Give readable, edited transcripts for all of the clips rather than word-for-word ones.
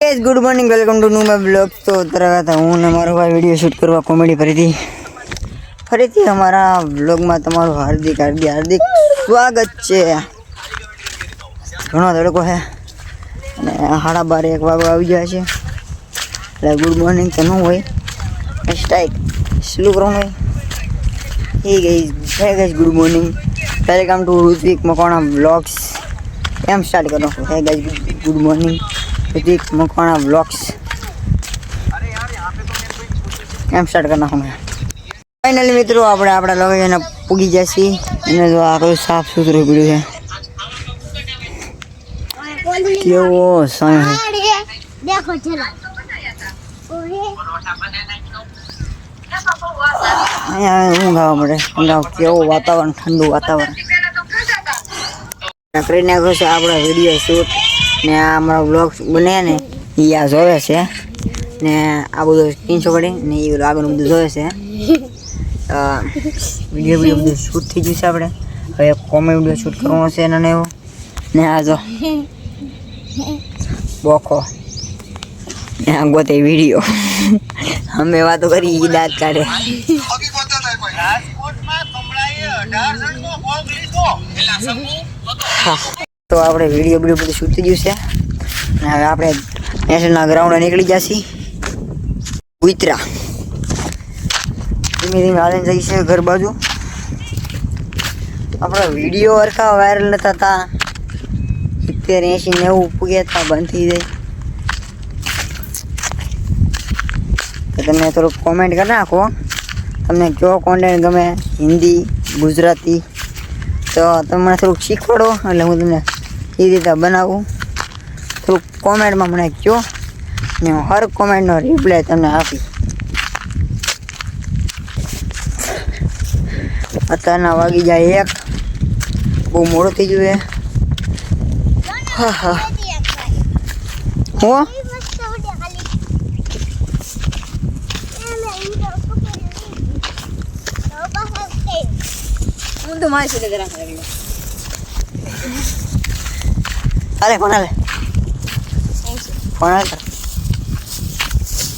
Guys good morning welcome to new my blog. तो तरह था हूँ ने मारो भाई वीडियो शूट करवा कॉमेडी फरीथी हमारा ब्लॉग में तमाરું हार्दिक हार्दिक हार्दिक स्वागत છે। ઘણો તડકો છે અને 12:30 વાગવા આવી ગયા છે એટલે ગુડ મોર્નિંગ તો ન હોય સ્ટાઈક સ્લો કરવાનું હોય। Hey guys good morning welcome to Ritvik Makwana vlogs. એમ સ્ટાર્ટ કરો hey guys good morning Ritvik Makwana vlogs एम स्टार्ट करना हूँ। फाइनली मित्रों આપણે આપણા લોકેશન પૂગી જશે અને જો આખું સાફ સુથરું પડ્યું છે કેવો સાયો છે દેખો ચલો અહીંયા હું ગાવા મળે કેવું વાતાવરણ ઠંડુ વાતાવરણ કરીને નાખ્યો છે આપણા વિડીયો શૂટ ने हमारा व्लॉग बने ने आ जोवे से ने आ बधो स्क्रीनशॉट पड़ी ने ई आगे बधु जोवे से वीडियो बधु शूट थी गयुं छे। आपणे हवे कॉमेडी वीडियो शूट करवानो छे ने एवो ने आ जो बोखो ने आ गोते वीडियो हमें वातो करी ई दांत काढे तो આપણે વિડિયો બધું શૂટ થઈ ગયું છે અને હવે આપણે નેશનલ ગ્રાઉન્ડે નીકળી જઈશું ઉતરા ધીમે ધીમે હાલીને જઈશું ઘર બાજુ। આપણા વિડિયો હરખા વાયરલ નતા થતા 70 80 90 પૂગ્યા હતા બંધ થઈ જાય તો તમે થોડું કોમેન્ટ કરી નાખો તમને કયો કોન્ટેન્ટ ગમે હિન્દી ગુજરાતી तो तुम मैं थोड़ा शीखवाड़ो એટલે હું તમને એ રીતે બનાવું। થોડું કોમેન્ટમાં મને કહો ને હું હર કોમેન્ટનો રિપ્લાય તમને આપી। અત્યારના વાગી જાય 1 બહુ મોડું થઈ ગયું છે। હા હા હું तो मार से जरा अरे फोन आले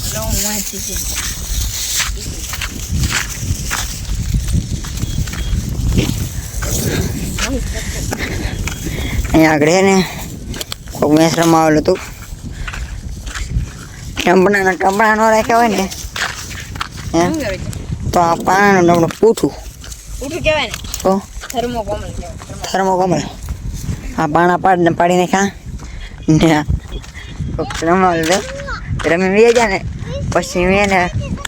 हेलो मैं सीसी અહીંયા આગળ ને કોઈ મેચ રમવા આવેલું હતું ટંપણા નો રાખ્યા હોય ને તો આ પાણાનું નમણું પૂઠું કહેવાય ને તો થર્મોકોમલ આ પાણા પાડી નાખ્યા ને રમવા રમી વી જાય ને પછી મેં એને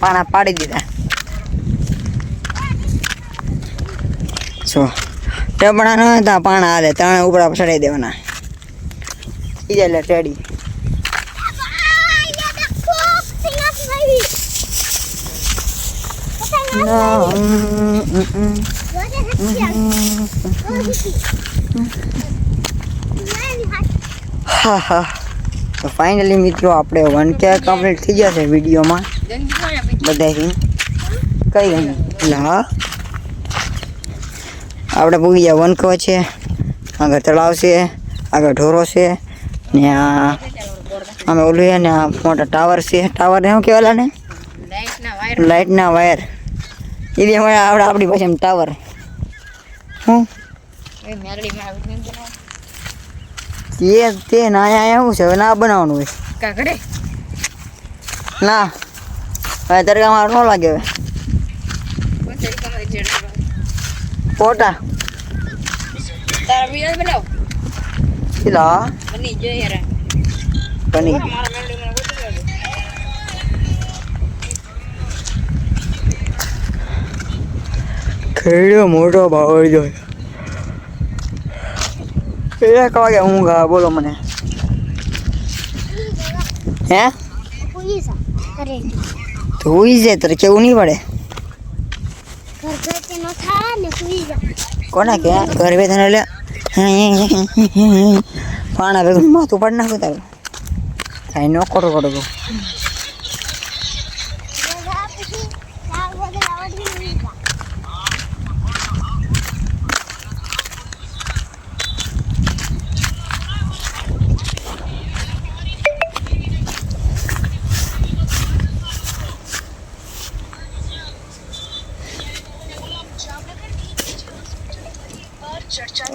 પાણા પાડી દીધા જો ટપણા ન હતા પાણા હાલે ત્રણે ઉપડા ચડાવી દેવાના ઈ જાય એટલે રેડી। हाँ हाँ तो फाइनली मित्रों આપણે 1K કમ્પ્લીટ થઈ ગયા છે વિડીયોમાં બધાથી કઈ ગઈ એટલે હા આપણે પૂગી ગયા 1K છે। આગળ તળાવ છે આગળ ઢોરો છે ને અમે ઓલું છે ને આ મોટા ટાવર છે ટાવર ને શું કહેવાલા ને લાઇટના વાયર એ બી આપણે આપણી પાસે ટાવર હું તે ના અહીંયા શું છે હવે ના બનાવવાનું હોય કાકડે ના હવે તરકામાં ન લાગે હવે ફોટા તારા વિડિયો બનાવ પેલા બની જો યાર બની ખેડો મોટો ભાવ જો 1 વાગે ઊંઘ આવે બોલો મને હે તો હુઈ જાય તો કેવું નહીં પડે કોના કે ઘર બેઠા એટલે પાણા ભેગું માથું પાડી નાખું તારું કાંઈ ન કરો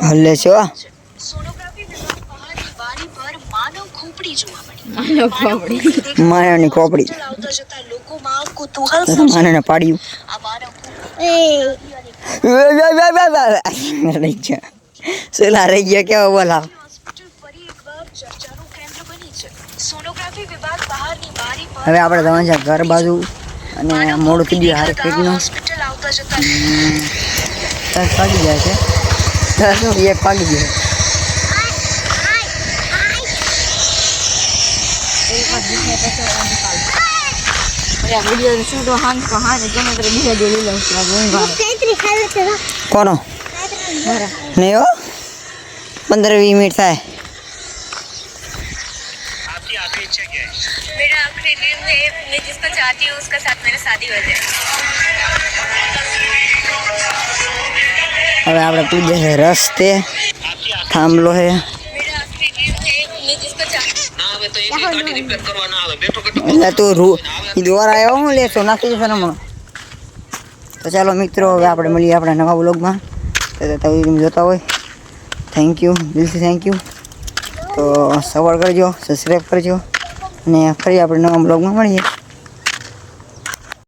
હલે છો માયાની ખોપડી માને પાડ્યું સોલા રહી ગયા કેવા બોલા હવે આપણે જવાનું છે ઘર બાજુ અને મોડું થઈ ગયું હારે કંઈકનું 10 વાગી જાય છે 10 નું 1 વાગી જાય કોનો નહીં હો 15-20 મિનિટ થાય मेरा आखिरी ड्रीम है मैं जिसको चाहती हूँ उसके साथ मेरी शादी हो जाए હવે આપણે પૂજે છે રસ્તે થાંભલો છે मेरा आखिरी ड्रीम है मैं जिसको चाहती એટલે તું દોર આવ્યો હું લેશો નાખી જશે ને હમણાં તો ચાલો મિત્રો હવે આપણે મળીએ આપણા નવા વ્લોગમાં તમે જોતા હોય થેન્ક યુ દિલથી થેન્ક યુ તો સપોર્ટ કરજો સબસ્ક્રાઈબ કરજો અને ફરી આપણે નવા બ્લોગમાં મળીએ